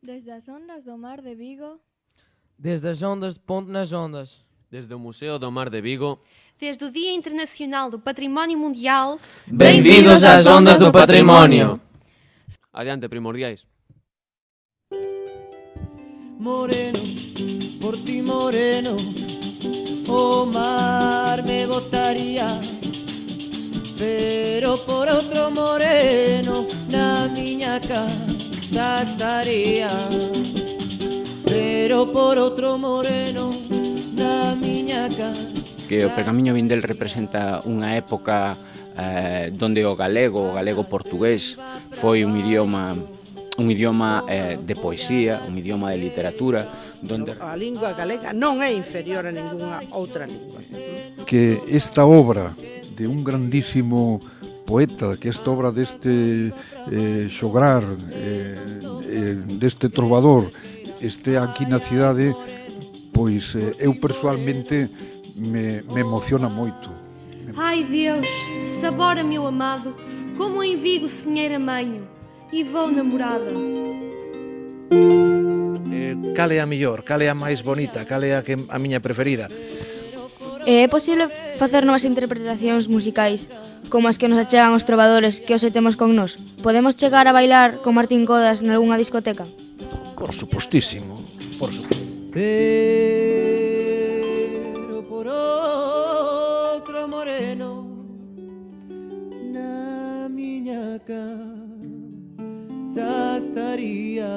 Desde as ondas do mar de Vigo, Desde as ondas de Ponte nas Ondas, Desde o Museo do Mar de Vigo, Desde o Dia Internacional do Património Mundial, benvidos ás ondas do patrimonio. adiante, primordiais. Moreno, por ti moreno, o mar me botaría, pero por outro moreno na miña casa estaría, pero por outro moreno na miña casa. Que o Pergamiño Vindel representa unha época donde o galego portugués foi un idioma de poesía, un idioma de literatura, donde a lingua galega non é inferior a ningunha outra lingua. Que esta obra de un grandísimo poeta, que esta obra deste xograr, deste trovador, este aquí na cidade, pois eu persoalmente me emociona moito. Ai Deus, sabora meu amado, como em Vigo Senheira Manho, e vou namorada. Cal é a mellor, cal é a máis bonita, cal é a miña preferida? É posible facer novas interpretacións musicais como as que nos achegan os trovadores que hoxe temos con nós? Podemos chegar a bailar con Martín Codas nalgúna discoteca? Por supostísimo, por supostísimo. Pero por outro moreno na miña casa estaría.